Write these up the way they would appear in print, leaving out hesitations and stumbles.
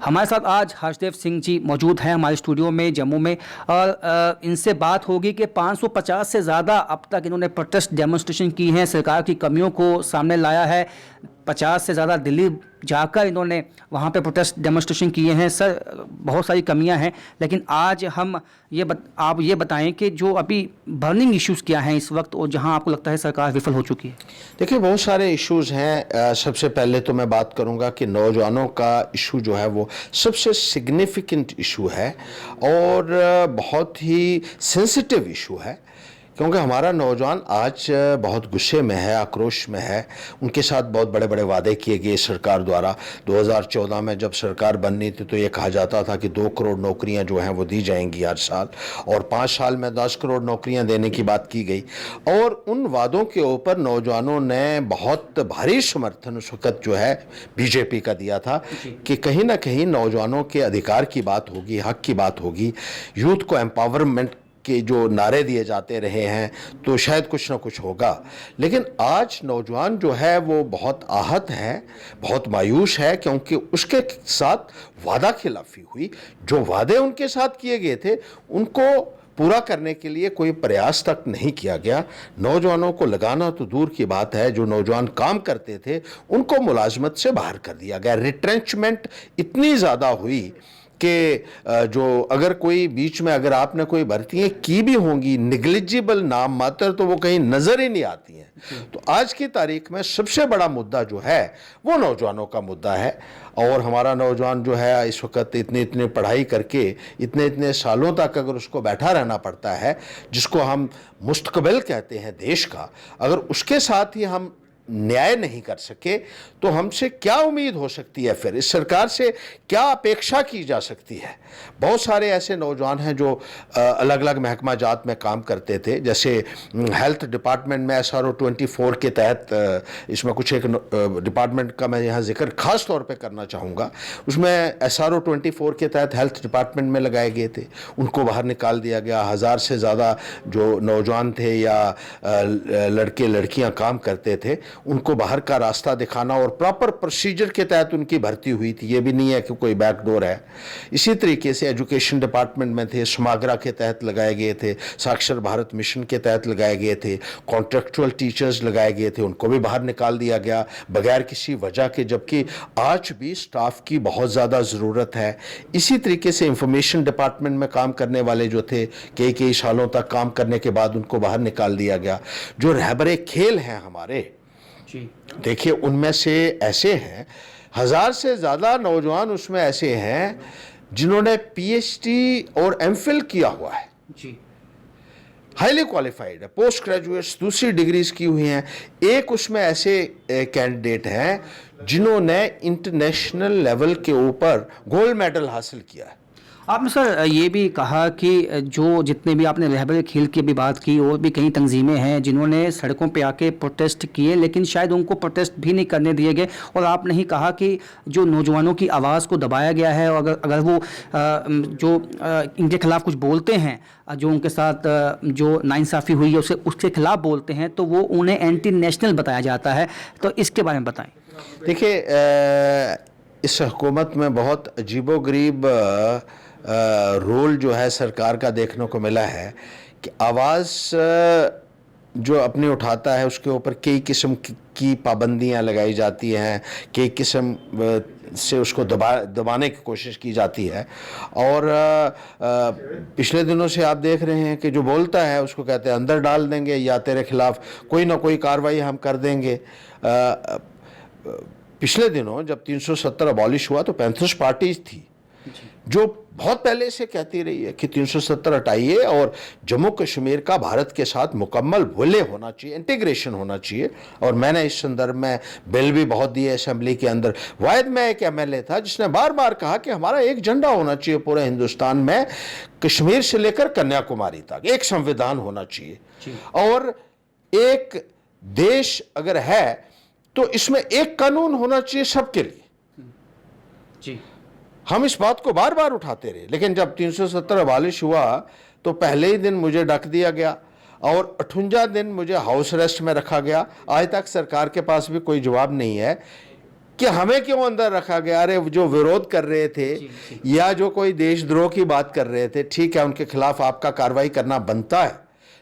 हमारे साथ आज हर्षदेव सिंह जी मौजूद हैं हमारे स्टूडियो में जम्मू में। और इनसे बात होगी कि 550 से ज़्यादा अब तक इन्होंने प्रोटेस्ट डेमोन्स्ट्रेशन की हैं, सरकार की कमियों को सामने लाया है। 50 से ज़्यादा दिल्ली जाकर इन्होंने वहाँ पे प्रोटेस्ट डेमोन्स्ट्रेशन किए हैं। सर, बहुत सारी कमियां हैं, लेकिन आज हम आप ये बताएं कि जो अभी बर्निंग इश्यूज़ क्या हैं इस वक्त और जहाँ आपको लगता है सरकार विफल हो चुकी है। देखिए, बहुत सारे इश्यूज हैं। सबसे पहले तो मैं बात करूंगा कि नौजवानों का इशू जो है वो सबसे सिग्निफिकेंट इशू है और बहुत ही सेंसिटिव इशू है, क्योंकि हमारा नौजवान आज बहुत गुस्से में है, आक्रोश में है। उनके साथ बहुत बड़े बड़े वादे किए गए सरकार द्वारा। 2014 में जब सरकार बननी थी तो ये कहा जाता था कि 2 करोड़ नौकरियां जो हैं वो दी जाएंगी हर साल, और 5 साल में 10 करोड़ नौकरियां देने की बात की गई। और उन वादों के ऊपर नौजवानों ने बहुत भारी समर्थन उस वक्त जो है बीजेपी का दिया था कि कहीं ना कहीं नौजवानों के अधिकार की बात होगी, हक की बात होगी, यूथ को एम्पावरमेंट के जो नारे दिए जाते रहे हैं तो शायद कुछ ना कुछ होगा। लेकिन आज नौजवान जो है वो बहुत आहत है, बहुत मायूस है, क्योंकि उसके साथ वादा खिलाफी हुई। जो वादे उनके साथ किए गए थे उनको पूरा करने के लिए कोई प्रयास तक नहीं किया गया। नौजवानों को लगाना तो दूर की बात है, जो नौजवान काम करते थे उनको मुलाजमत से बाहर कर दिया गया। रिट्रेंचमेंट इतनी ज़्यादा हुई कि जो अगर कोई बीच में अगर आपने कोई भर्तियां की भी होंगी निग्लिजिबल नाम मात्र, तो वो कहीं नजर ही नहीं आती हैं। तो आज की तारीख में सबसे बड़ा मुद्दा जो है वो नौजवानों का मुद्दा है। और हमारा नौजवान जो है इस वक्त इतनी पढ़ाई करके इतने सालों तक अगर उसको बैठा रहना पड़ता है, जिसको हम मुस्तकबिल कहते हैं देश का, अगर उसके साथ ही हम न्याय नहीं कर सके तो हमसे क्या उम्मीद हो सकती है? फिर इस सरकार से क्या अपेक्षा की जा सकती है? बहुत सारे ऐसे नौजवान हैं जो अलग अलग महकमा जात में काम करते थे, जैसे हेल्थ डिपार्टमेंट में SRO 24 के तहत, इसमें कुछ एक डिपार्टमेंट का मैं यहाँ जिक्र खास तौर पे करना चाहूँगा। उसमें SRO 24 के तहत हेल्थ डिपार्टमेंट में लगाए गए थे, उनको बाहर निकाल दिया गया। 1000 से ज़्यादा जो नौजवान थे या लड़के लड़कियाँ काम करते थे उनको बाहर का रास्ता दिखाना और प्रॉपर प्रोसीजर के तहत उनकी भर्ती हुई थी, ये भी नहीं है कि कोई बैकडोर है। इसी तरीके से एजुकेशन डिपार्टमेंट में थे, समाग्रा के तहत लगाए गए थे, साक्षर भारत मिशन के तहत लगाए गए थे, कॉन्ट्रेक्चुअल टीचर्स लगाए गए थे, उनको भी बाहर निकाल दिया गया बगैर किसी वजह के, जबकि आज भी स्टाफ की बहुत ज़्यादा ज़रूरत है। इसी तरीके से इंफॉर्मेशन डिपार्टमेंट में काम करने वाले जो थे कई सालों तक काम करने के बाद उनको बाहर निकाल दिया गया। जो रहबरे खेल हैं हमारे, देखिए उनमें से ऐसे हैं 1000 से ज़्यादा नौजवान उसमें ऐसे हैं जिन्होंने PhD और MPhil किया हुआ है, हाईली क्वालिफाइड है, पोस्ट ग्रेजुएट्स दूसरी डिग्रीज की हुई हैं। एक उसमें ऐसे कैंडिडेट हैं जिन्होंने इंटरनेशनल लेवल के ऊपर गोल्ड मेडल हासिल किया है। आपने सर ये भी कहा कि जो जितने भी आपने रहबर खेल की भी बात की, और भी कई तंजीमें हैं जिन्होंने सड़कों पे आके प्रोटेस्ट किए, लेकिन शायद उनको प्रोटेस्ट भी नहीं करने दिए गए। और आपने ही कहा कि जो नौजवानों की आवाज़ को दबाया गया है, और अगर वो इनके खिलाफ कुछ बोलते हैं, जो उनके साथ जो नाइंसाफ़ी हुई है उसके खिलाफ बोलते हैं, तो वो उन्हें एंटी नेशनल बताया जाता है। तो इसके बारे में बताएं। देखिए, इस हुकूमत में बहुत अजीबोगरीब रोल जो है सरकार का देखने को मिला है कि आवाज़ जो अपने उठाता है उसके ऊपर कई किस्म की पाबंदियां लगाई जाती हैं, कई किस्म से उसको दबाने की कोशिश की जाती है। और पिछले दिनों से आप देख रहे हैं कि जो बोलता है उसको कहते हैं अंदर डाल देंगे या तेरे खिलाफ कोई ना कोई कार्रवाई हम कर देंगे। पिछले दिनों जब 370 अबॉलिश हुआ तो पैंथर्स पार्टी थी जो बहुत पहले से कहती रही है कि 370 हटाइए और जम्मू कश्मीर का भारत के साथ मुकम्मल विलय होना चाहिए, इंटीग्रेशन होना चाहिए। और मैंने इस संदर्भ में बिल भी बहुत दिए असेंबली के अंदर। वाहिद में एक MLA था जिसने बार बार कहा कि हमारा एक झंडा होना चाहिए पूरे हिंदुस्तान में, कश्मीर से लेकर कन्याकुमारी तक एक संविधान होना चाहिए। और एक देश अगर है तो इसमें एक कानून होना चाहिए सबके लिए जी। हम इस बात को बार बार उठाते रहे, लेकिन जब 370 अबॉलिश हुआ तो पहले ही दिन मुझे ढक दिया गया और 58 दिन मुझे हाउस अरेस्ट में रखा गया। आज तक सरकार के पास भी कोई जवाब नहीं है कि हमें क्यों अंदर रखा गया। अरे जो विरोध कर रहे थे या जो कोई देशद्रोह की बात कर रहे थे, ठीक है, उनके खिलाफ आपका कार्रवाई करना बनता है,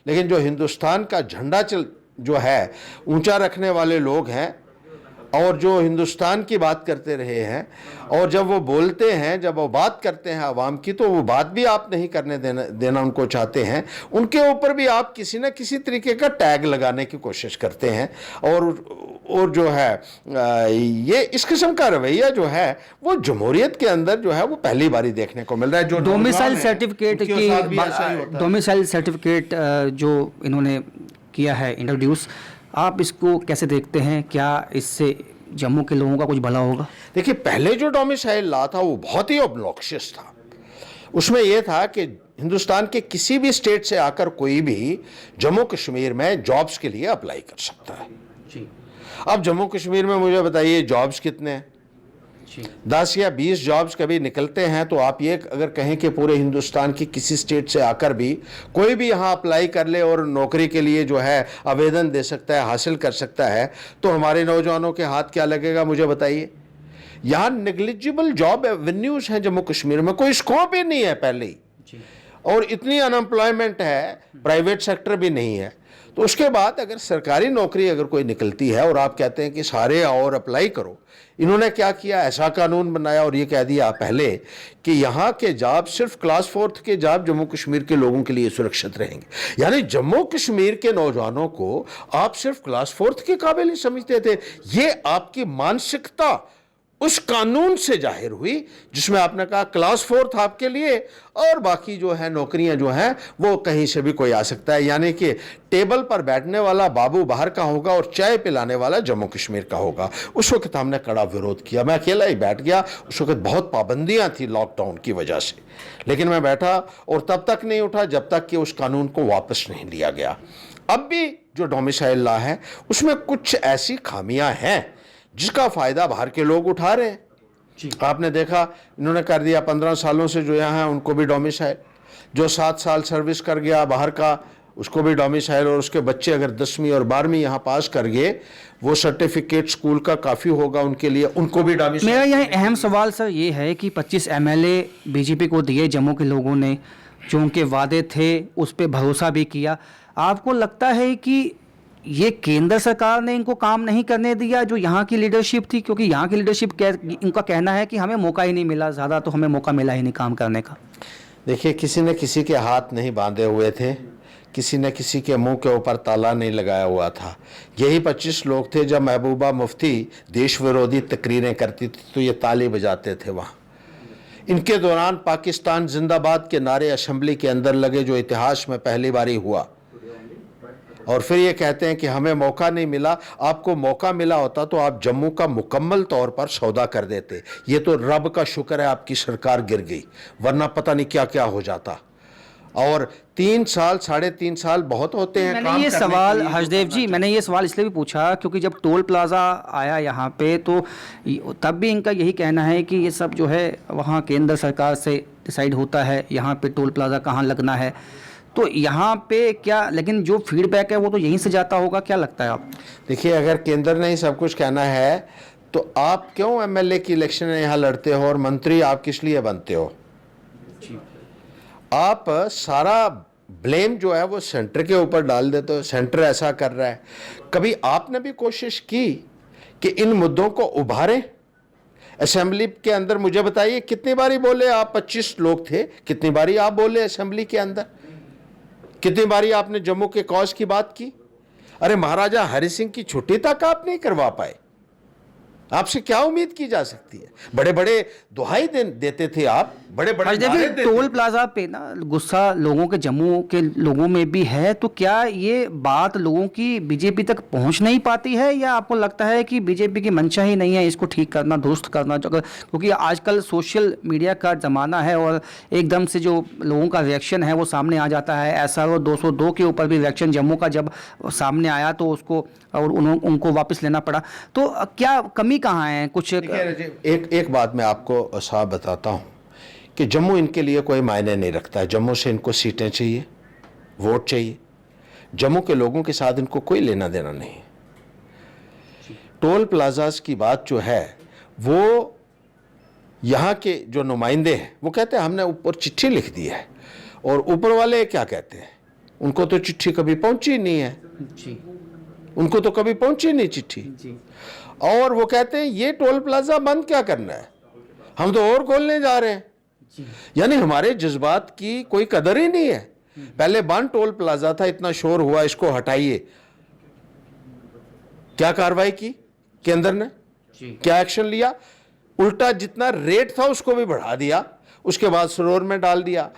लेकिन जो हिंदुस्तान का झंडा जो है ऊंचा रखने वाले लोग हैं और जो हिंदुस्तान की बात करते रहे हैं, और जब वो बोलते हैं, जब वो बात करते हैं आवाम की, तो वो बात भी आप नहीं करने देना उनको चाहते हैं, उनके ऊपर भी आप किसी न किसी तरीके का टैग लगाने की कोशिश करते हैं। और जो है ये इस किस्म का रवैया जो है वो जमहूरियत के अंदर जो है वो पहली बारी देखने को मिल रहा है। जो डोमिसाइल सर्टिफिकेट डोमिसाइल सर्टिफिकेट जो इन्होंने किया है इंट्रोड्यूस, आप इसको कैसे देखते हैं? क्या इससे जम्मू के लोगों का कुछ भला होगा? देखिए, पहले जो डोमिसाइल लॉ था वो बहुत ही ऑब्नॉक्शियस था। उसमें यह था कि हिंदुस्तान के किसी भी स्टेट से आकर कोई भी जम्मू कश्मीर में जॉब्स के लिए अप्लाई कर सकता है जी। अब जम्मू कश्मीर में मुझे बताइए जॉब्स कितने हैं? 10 या 20 जॉब्स कभी निकलते हैं। तो आप ये अगर कहें कि पूरे हिंदुस्तान की किसी स्टेट से आकर भी कोई भी यहाँ अप्लाई कर ले और नौकरी के लिए जो है आवेदन दे सकता है, हासिल कर सकता है, तो हमारे नौजवानों के हाथ क्या लगेगा मुझे बताइए। यहाँ नेग्लिजिबल जॉब एवेन्यूज हैं जम्मू कश्मीर में, कोई स्कोप ही नहीं है पहले ही, और इतनी अनएम्प्लॉयमेंट है, प्राइवेट सेक्टर भी नहीं है। तो उसके बाद अगर सरकारी नौकरी अगर कोई निकलती है और आप कहते हैं कि सारे आओ और अप्लाई करो, इन्होंने क्या किया, ऐसा कानून बनाया और ये कह दिया पहले कि यहाँ के जॉब सिर्फ क्लास 4 के जॉब जम्मू कश्मीर के लोगों के लिए सुरक्षित रहेंगे। यानी जम्मू कश्मीर के नौजवानों को आप सिर्फ क्लास 4 के काबिल ही समझते थे। ये आपकी मानसिकता उस कानून से जाहिर हुई जिसमें आपने कहा क्लास 4 आपके लिए और बाकी जो है नौकरियां जो हैं वो कहीं से भी कोई आ सकता है। यानी कि टेबल पर बैठने वाला बाबू बाहर का होगा और चाय पिलाने वाला जम्मू कश्मीर का होगा। उस वक्त हमने कड़ा विरोध किया, मैं अकेला ही बैठ गया। उस वक्त बहुत पाबंदियां थी लॉकडाउन की वजह से, लेकिन मैं बैठा और तब तक नहीं उठा जब तक कि उस कानून को वापस नहीं लिया गया। अब भी जो डोमिसाइल लॉ है उसमें कुछ ऐसी खामियां हैं जिसका फायदा बाहर के लोग उठा रहे हैं। आपने देखा इन्होंने कर दिया 15 सालों से जो यहाँ हैं उनको भी डोमिसाइल, जो 7 साल सर्विस कर गया बाहर का उसको भी डोमिसाइल, और उसके बच्चे अगर 10वीं और 12वीं यहाँ पास कर गए, वो सर्टिफिकेट स्कूल का काफ़ी होगा उनके लिए, उनको भी डोमिसाइल। मेरा यहाँ अहम सवाल सर ये है कि 25 MLA बीजेपी को दिए जम्मू के लोगों ने, जो उनके वादे थे उस पर भरोसा भी किया। आपको लगता है कि ये केंद्र सरकार ने इनको काम नहीं करने दिया जो यहाँ की लीडरशिप थी? क्योंकि यहाँ की लीडरशिप इनका कहना है कि हमें मौका ही नहीं मिला, ज़्यादा तो हमें मौका मिला ही नहीं काम करने का। देखिए, किसी ने किसी के हाथ नहीं बांधे हुए थे, किसी ने किसी के मुंह के ऊपर ताला नहीं लगाया हुआ था। यही 25 लोग थे। जब महबूबा मुफ्ती देश विरोधी तकरीरें करती थी तो ये ताली बजाते थे वहाँ। इनके दौरान पाकिस्तान जिंदाबाद के नारे असेंबली के अंदर लगे, जो इतिहास में पहली बारी हुआ, और फिर ये कहते हैं कि हमें मौका नहीं मिला। आपको मौका मिला होता तो आप जम्मू का मुकम्मल तौर पर सौदा कर देते। ये तो रब का शुक्र है आपकी सरकार गिर गई, वरना पता नहीं क्या क्या हो जाता। और 3 साल 3.5 साल बहुत होते हैं। मैंने ये सवाल हर्षदेव जी, मैंने ये सवाल इसलिए भी पूछा क्योंकि जब टोल प्लाज़ा आया यहाँ पे तो तब भी इनका यही कहना है कि ये सब जो है वहाँ केंद्र सरकार से डिसाइड होता है, यहाँ पे टोल प्लाज़ा कहाँ लगना है। तो यहाँ पे क्या, लेकिन जो फीडबैक है वो तो यहीं से जाता होगा, क्या लगता है आप? देखिए, अगर केंद्र ने ही सब कुछ कहना है तो आप क्यों MLA की इलेक्शन यहाँ लड़ते हो और मंत्री आप किस लिए बनते हो? आप सारा ब्लेम जो है वो सेंटर के ऊपर डाल देते हो, सेंटर ऐसा कर रहा है। कभी आपने भी कोशिश की कि इन मुद्दों को उभारें असेंबली के अंदर? मुझे बताइए कितनी बारी बोले आप? 25 लोग थे, कितनी बारी आप बोले असेंबली के अंदर? कितनी बारी आपने जम्मू के कॉज की बात की? अरे महाराजा हरि सिंह की छुट्टी तक आप नहीं करवा पाए। आपसे क्या उम्मीद की जा सकती है? बड़े बड़े दुहाई देते थे आप, बड़े बड़े टोल प्लाजा पे ना गुस्सा लोगों के, जम्मू के लोगों में भी है। तो क्या ये बात लोगों की बीजेपी तक पहुंच नहीं पाती है, या आपको लगता है कि बीजेपी की मंशा ही नहीं है इसको ठीक करना, दुरुस्त करना? क्योंकि आजकल सोशल मीडिया का ज़माना है और एकदम से जो लोगों का रिएक्शन है वो सामने आ जाता है। SRO 202 के ऊपर भी रिएक्शन जम्मू का जब सामने आया तो उसको और उनको वापस लेना पड़ा। तो क्या कमी कहाँ है? कुछ एक बात मैं आपको साफ बताता हूँ कि जम्मू इनके लिए कोई मायने नहीं रखता है। जम्मू से इनको सीटें चाहिए, वोट चाहिए। जम्मू के लोगों के साथ इनको कोई लेना देना नहीं। टोल प्लाजास की बात जो है वो यहाँ के जो नुमाइंदे हैं वो कहते हैं हमने ऊपर चिट्ठी लिख दी है, और ऊपर वाले क्या कहते हैं, उनको तो चिट्ठी कभी पहुंची नहीं है जी उनको तो कभी पहुंची नहीं चिट्ठी। जी और वो कहते हैं ये टोल प्लाजा बंद क्या करना है, हम तो और खोलने जा रहे हैं। जी यानी हमारे जज्बात की कोई कदर ही नहीं है। पहले बंद टोल प्लाजा था, इतना शोर हुआ, इसको हटाइए, क्या कार्रवाई की केंद्र ने, जी क्या एक्शन लिया, उल्टा जितना रेट था उसको भी बढ़ा दिया, उसके बाद सरोवर में डाल दिया।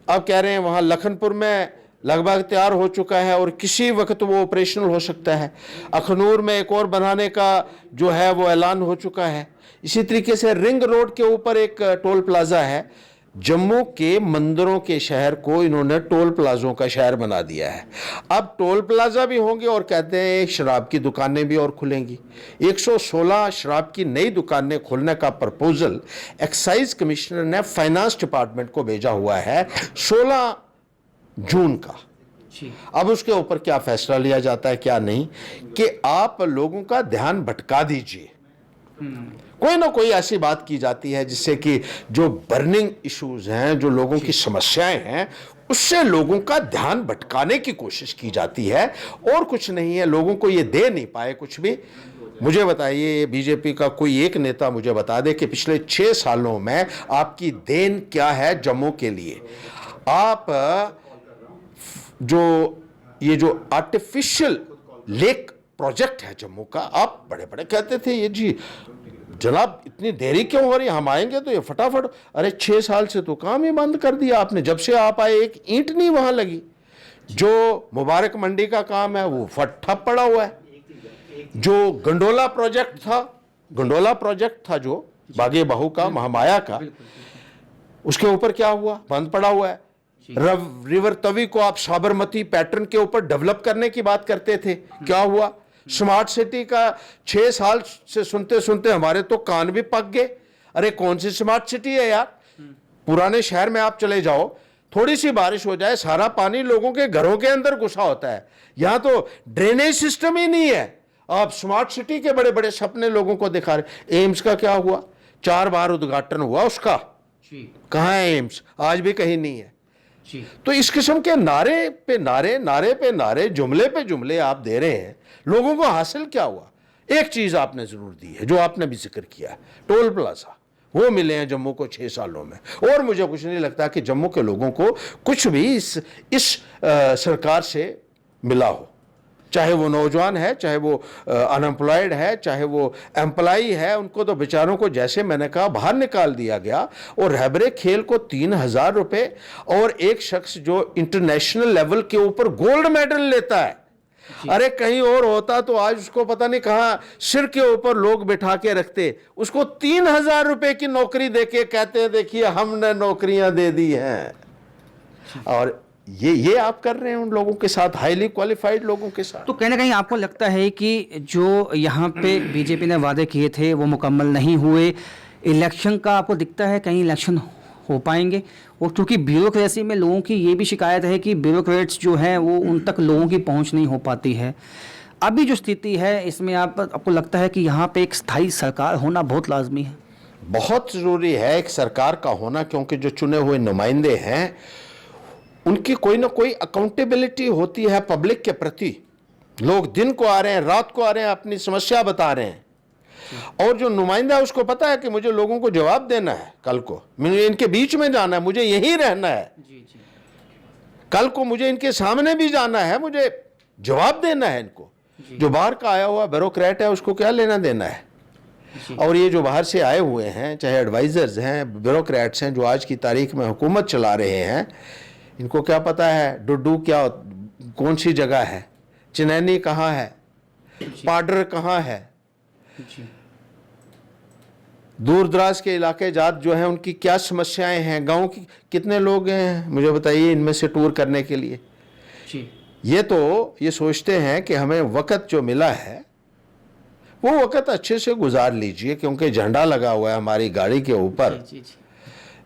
अब कह रहे हैं वहां लखनपुर में लगभग तैयार हो चुका है और किसी वक्त वो ऑपरेशनल हो सकता है। अखनूर में एक और बनाने का जो है वो ऐलान हो चुका है। इसी तरीके से रिंग रोड के ऊपर एक टोल प्लाजा है। जम्मू के मंदिरों के शहर को इन्होंने टोल प्लाजों का शहर बना दिया है। अब टोल प्लाजा भी होंगे और कहते हैं शराब की दुकानें भी और खुलेंगी। 116 शराब की नई दुकानें खोलने का प्रपोजल एक्साइज कमिश्नर ने फाइनेंस डिपार्टमेंट को भेजा हुआ है 16 जून का। जी अब उसके ऊपर क्या फैसला लिया जाता है क्या नहीं, कि आप लोगों का ध्यान भटका दीजिए। कोई ना कोई ऐसी बात की जाती है जिससे कि जो बर्निंग इश्यूज हैं, जो लोगों की समस्याएं हैं, उससे लोगों का ध्यान भटकाने की कोशिश की जाती है, और कुछ नहीं है। लोगों को ये दे नहीं पाए कुछ भी। मुझे बताइए, बीजेपी का कोई एक नेता मुझे बता दे कि पिछले 6 सालों में आपकी देन क्या है जम्मू के लिए। आप जो ये जो आर्टिफिशियल लेक प्रोजेक्ट है जम्मू का, आप बड़े बड़े कहते थे ये जी जनाब इतनी देरी क्यों हो रही है, हम आएंगे तो ये फटाफट। अरे 6 साल से तो काम ही बंद कर दिया आपने। जब से आप आए एक ईंट नहीं वहां लगी। जो मुबारक मंडी का काम है वो ठप पड़ा हुआ है। जो गंडोला प्रोजेक्ट था जो बागे बहू का, महामाया का, उसके ऊपर क्या हुआ, बंद पड़ा हुआ है। रिवर तवी को आप साबरमती पैटर्न के ऊपर डेवलप करने की बात करते थे, क्या हुआ। स्मार्ट सिटी का 6 साल से सुनते सुनते हमारे तो कान भी पक गए। अरे कौन सी स्मार्ट सिटी है यार। पुराने शहर में आप चले जाओ, थोड़ी सी बारिश हो जाए सारा पानी लोगों के घरों के अंदर घुसा होता है। यहां तो ड्रेनेज सिस्टम ही नहीं है। आप स्मार्ट सिटी के बड़े बड़े सपने लोगों को दिखा रहे। एम्स का क्या हुआ, 4 बार उद्घाटन हुआ उसका, कहां है एम्स, आज भी कहीं नहीं है। तो इस किस्म के नारे पे नारे, जुमले पे जुमले आप दे रहे हैं। लोगों को हासिल क्या हुआ। एक चीज आपने जरूर दी है, जो आपने भी जिक्र किया है, टोल प्लाजा, वो मिले हैं जम्मू को 6 सालों में। और मुझे कुछ नहीं लगता कि जम्मू के लोगों को कुछ भी इस सरकार से मिला हो। चाहे वो नौजवान है, चाहे वो अनएम्प्लॉयड है, चाहे वो एम्प्लॉई है, उनको तो बेचारों को जैसे मैंने कहा बाहर निकाल दिया गया। और रहबरे खेल को 3000 रुपए, और एक शख्स जो इंटरनेशनल लेवल के ऊपर गोल्ड मेडल लेता है। अरे कहीं और होता तो आज उसको पता नहीं कहां सिर के ऊपर लोग बिठा के रखते। उसको 3000 रुपए की नौकरी देके कहते हैं देखिए हमने नौकरियां दे दी हैं। और ये आप कर रहे हैं उन लोगों के साथ, हाईली क्वालिफाइड लोगों के साथ। तो कहीं ना कहीं आपको लगता है कि जो यहाँ पे बीजेपी ने वादे किए थे वो मुकम्मल नहीं हुए। इलेक्शन का आपको दिखता है कहीं इलेक्शन हो पाएंगे। और क्योंकि ब्यूरोक्रेसी में लोगों की ये भी शिकायत है कि ब्यूरोक्रेट्स जो हैं वो उन तक लोगों की पहुँच नहीं हो पाती है। अभी जो स्थिति है इसमें आपको लगता है कि यहाँ पे एक स्थायी सरकार होना बहुत लाजमी है। बहुत ज़रूरी है एक सरकार का होना, क्योंकि जो चुने हुए नुमाइंदे हैं उनकी कोई ना कोई अकाउंटेबिलिटी होती है पब्लिक के प्रति। लोग दिन को आ रहे हैं, रात को आ रहे हैं, अपनी समस्या बता रहे हैं। और जो नुमाइंदा है उसको पता है कि मुझे लोगों को जवाब देना है, कल को मुझे इनके बीच में जाना है, मुझे यहीं रहना है, कल को मुझे इनके सामने भी जाना है, मुझे जवाब देना है इनको। जो बाहर का आया हुआ ब्यूरोक्रेट है उसको क्या लेना देना है। और ये जो बाहर से आए हुए हैं, चाहे एडवाइजर्स हैं, ब्यूरोक्रेट्स हैं, जो आज की तारीख में हुकूमत चला रहे हैं, इनको क्या पता है डुड्डू क्या, कौन सी जगह है, चिनैनी कहाँ है, पाडर कहाँ है। दूर दराज के इलाके जात जो हैं उनकी क्या समस्याएं हैं, गांव की कितने लोग हैं मुझे बताइए इनमें से टूर करने के लिए। ये तो ये सोचते हैं कि हमें वक्त जो मिला है वो वक्त अच्छे से गुजार लीजिए, क्योंकि झंडा लगा हुआ है हमारी गाड़ी के ऊपर।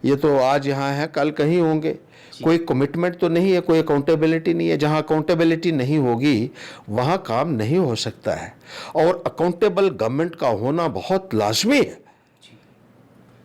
ये तो आज यहाँ है कल कहीं होंगे। कोई कमिटमेंट तो नहीं है, कोई अकाउंटेबिलिटी नहीं है। जहाँ अकाउंटेबिलिटी नहीं होगी वहाँ काम नहीं हो सकता है। और अकाउंटेबल गवर्नमेंट का होना बहुत लाजमी है।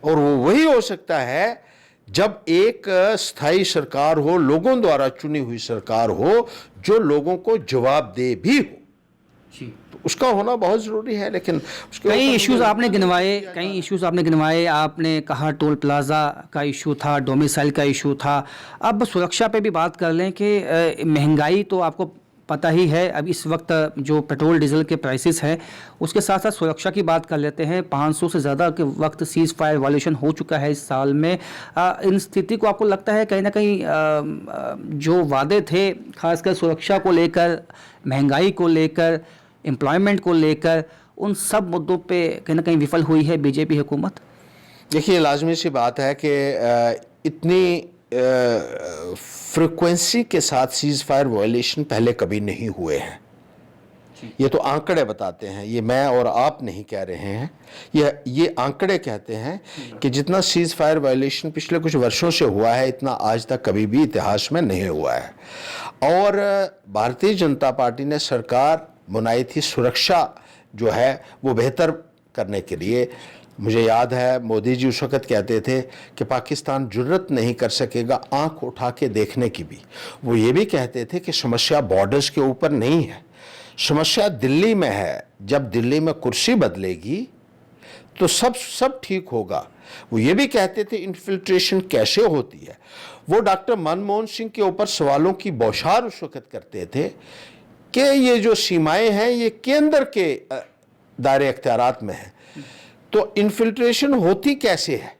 और वो वही हो सकता है जब एक स्थायी सरकार हो, लोगों द्वारा चुनी हुई सरकार हो, जो लोगों को जवाब दे भी हो। तो उसका होना बहुत ज़रूरी है। लेकिन उसके कई ऊपर इश्यूज मुझे आपने गिनवाए, कई इश्यूज आपने गिनवाए। आपने कहा टोल प्लाज़ा का इशू था, डोमिसाइल का इशू था। अब सुरक्षा पे भी बात कर लें कि महंगाई तो आपको पता ही है। अब इस वक्त जो पेट्रोल डीजल के प्राइसेस हैं, उसके साथ साथ सुरक्षा की बात कर लेते हैं। 500 से ज़्यादा के वक्त सीज़ फायर वायलेशन हो चुका है इस साल में। इन स्थिति को आपको लगता है कहीं ना कहीं जो वादे थे, खासकर सुरक्षा को लेकर, महंगाई को लेकर, एम्प्लॉयमेंट को लेकर, उन सब मुद्दों पे कहीं ना कहीं विफल हुई है बीजेपी हुकूमत? देखिए, लाजमी सी बात है कि इतनी फ्रिक्वेंसी के साथ सीज फायर वायलेशन पहले कभी नहीं हुए हैं। ये तो आंकड़े बताते हैं, ये मैं और आप नहीं कह रहे हैं, ये आंकड़े कहते हैं कि जितना सीज फायर वायलेशन पिछले कुछ वर्षों से हुआ है, इतना आज तक कभी भी इतिहास में नहीं हुआ है। और भारतीय जनता पार्टी ने सरकार बनाई थी सुरक्षा जो है वो बेहतर करने के लिए। मुझे याद है मोदी जी उस वक़्त कहते थे कि पाकिस्तान जुर्रत नहीं कर सकेगा आंख उठा के देखने की भी। वो ये भी कहते थे कि समस्या बॉर्डर्स के ऊपर नहीं है, समस्या दिल्ली में है। जब दिल्ली में कुर्सी बदलेगी तो सब ठीक होगा। वो ये भी कहते थे इन्फिल्ट्रेशन कैसे होती है। वो डॉक्टर मनमोहन सिंह के ऊपर सवालों की बौछार उस वक़्त करते थे कि ये जो सीमाएं हैं ये केंद्र के दायरे इख्तियारात में है, तो इन्फिल्ट्रेशन होती कैसे है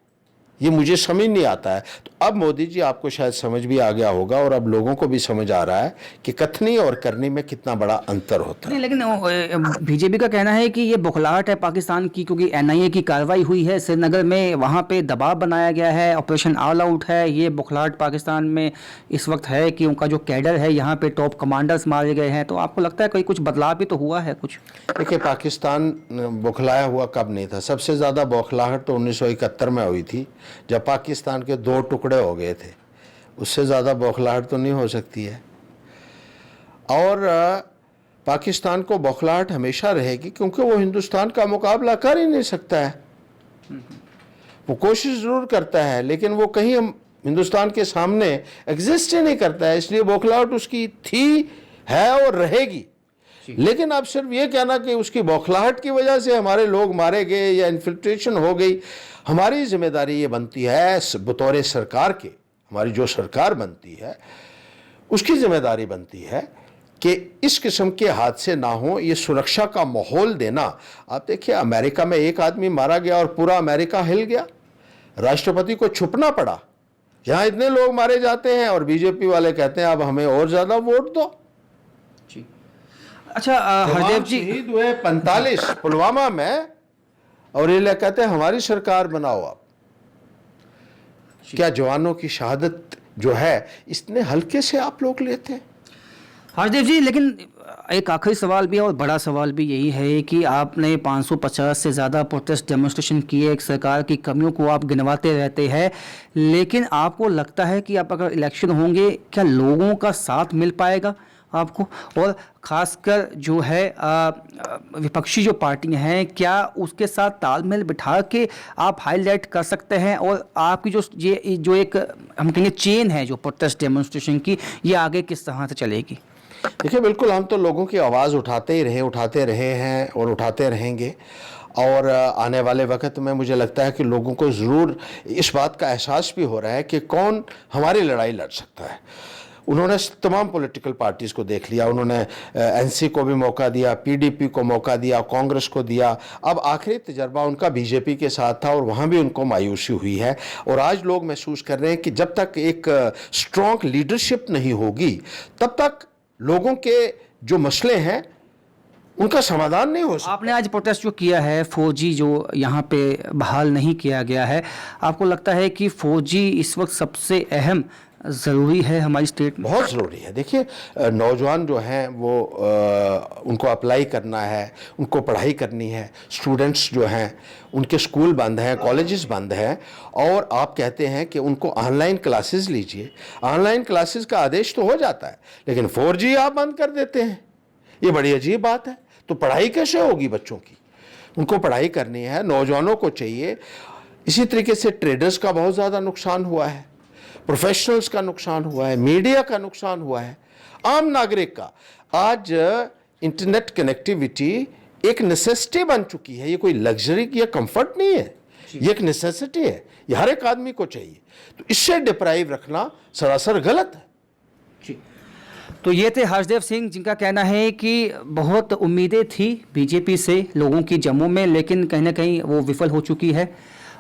ये मुझे समझ नहीं आता है। तो अब मोदी जी आपको शायद समझ भी आ गया होगा और अब लोगों को भी समझ आ रहा है कि कथनी और करनी में कितना बड़ा अंतर होता है। नहीं, लेकिन बीजेपी का कहना है कि ये बौखलाहट है पाकिस्तान की, क्योंकि एनआईए की कार्रवाई हुई है श्रीनगर में, वहाँ पे दबाव बनाया गया है, ऑपरेशन ऑल आउट है। ये बौखलाहट पाकिस्तान में इस वक्त है कि उनका जो कैडर है, यहाँ पे टॉप कमांडर्स मारे गए हैं। तो आपको लगता है कोई कुछ बदलाव भी तो हुआ है कुछ? देखिए, पाकिस्तान बौखलाया हुआ कब नहीं था। सबसे ज़्यादा बौखलाहट तो 1971 में हुई थी, जब पाकिस्तान के 2 टुकड़े हो गए थे। उससे ज़्यादा बौखलाहट तो नहीं हो सकती है। और पाकिस्तान को बौखलाहट हमेशा रहेगी, क्योंकि वो हिंदुस्तान का मुकाबला कर ही नहीं सकता है। वो कोशिश ज़रूर करता है, लेकिन वो कहीं हम हिंदुस्तान के सामने एग्जिस्ट ही नहीं करता है। इसलिए बौखलाहट उसकी थी, है और रहेगी। लेकिन आप सिर्फ ये कहना कि उसकी बौखलाहट की वजह से हमारे लोग मारे गए या इन्फिल्ट्रेशन हो गई, हमारी जिम्मेदारी ये बनती है बतौर सरकार के, हमारी जो सरकार बनती है उसकी जिम्मेदारी बनती है कि इस किस्म के हादसे ना हो, ये सुरक्षा का माहौल देना। आप देखिए, अमेरिका में एक आदमी मारा गया और पूरा अमेरिका हिल गया, राष्ट्रपति को छुपना पड़ा। यहाँ इतने लोग मारे जाते हैं और बीजेपी वाले कहते हैं अब हमें और ज़्यादा वोट दो। अच्छा, हरदेव जी, शहीद हुए 45 पुलवामा में, और ये कहते हैं हमारी सरकार बनाओ आप। क्या जवानों की शहादत जो है इतने हल्के से आप लोग लेते हैं? हरदेव जी, लेकिन एक आखिरी सवाल भी है और बड़ा सवाल भी यही है कि आपने 550 से ज़्यादा प्रोटेस्ट डेमोन्स्ट्रेशन किए, एक सरकार की कमियों को आप गिनवाते रहते हैं, लेकिन आपको लगता है कि आप अगर इलेक्शन होंगे, क्या लोगों का साथ मिल पाएगा आपको? और ख़ासकर जो है विपक्षी जो पार्टियां हैं, क्या उसके साथ तालमेल बिठा के आप हाईलाइट कर सकते हैं? और आपकी जो एक हम कहेंगे चेन है जो प्रोटेस्ट डेमोन्स्ट्रेशन की, ये आगे किस तरह से चलेगी? देखिए, बिल्कुल हम तो लोगों की आवाज़ उठाते रहे हैं और उठाते रहेंगे। और आने वाले वक्त में मुझे लगता है कि लोगों को ज़रूर इस बात का एहसास भी हो रहा है कि कौन हमारी लड़ाई लड़ सकता है। उन्होंने तमाम पॉलिटिकल पार्टीज़ को देख लिया, उन्होंने एनसी को भी मौका दिया, पीडीपी को मौका दिया, कांग्रेस को दिया। अब आखिरी तजर्बा उनका बीजेपी के साथ था और वहाँ भी उनको मायूसी हुई है। और आज लोग महसूस कर रहे हैं कि जब तक एक स्ट्रॉन्ग लीडरशिप नहीं होगी, तब तक लोगों के जो मसले हैं उनका समाधान नहीं हो सकता। आपने आज प्रोटेस्ट जो किया है, फौजी जो यहाँ पे बहाल नहीं किया गया है, आपको लगता है कि फौजी इस वक्त सबसे अहम ज़रूरी है हमारी स्टेट में? बहुत ज़रूरी है। देखिए, नौजवान जो हैं वो उनको अप्लाई करना है, उनको पढ़ाई करनी है। स्टूडेंट्स जो हैं उनके स्कूल बंद हैं, कॉलेजेस बंद हैं, और आप कहते हैं कि उनको ऑनलाइन क्लासेस लीजिए। ऑनलाइन क्लासेस का आदेश तो हो जाता है, लेकिन 4G आप बंद कर देते हैं। ये बड़ी अजीब बात है। तो पढ़ाई कैसे होगी बच्चों की? उनको पढ़ाई करनी है। नौजवानों को चाहिए इसी तरीके से ट्रेडर्स का बहुत ज़्यादा नुकसान हुआ है, प्रोफेशनल्स का नुकसान हुआ है, मीडिया का नुकसान हुआ है, आम नागरिक का। आज इंटरनेट कनेक्टिविटी एक नेसेसिटी बन चुकी है, ये कोई लग्जरी या कंफर्ट नहीं है, ये एक नेसेसिटी है, ये हर एक आदमी को चाहिए। तो इससे डिप्राइव रखना सरासर गलत है। जी, तो ये थे हर्षदेव सिंह, जिनका कहना है कि बहुत उम्मीदें थी बीजेपी से लोगों की जम्मू में, लेकिन कहीं ना कहीं वो विफल हो चुकी है।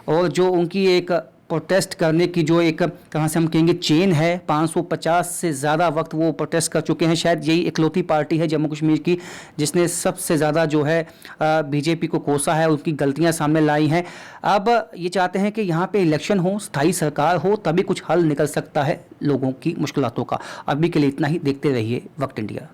और जो उनकी एक प्रोटेस्ट करने की जो एक कहाँ से हम कहेंगे चेन है, 550 से ज़्यादा वक्त वो प्रोटेस्ट कर चुके हैं। शायद यही इकलौती पार्टी है जम्मू कश्मीर की जिसने सबसे ज़्यादा जो है बीजेपी को कोसा है, उनकी गलतियां सामने लाई हैं। अब ये चाहते हैं कि यहाँ पे इलेक्शन हो, स्थायी सरकार हो, तभी कुछ हल निकल सकता है लोगों की मुश्किलातों का। अभी के लिए इतना ही, देखते रहिए वक्त इंडिया।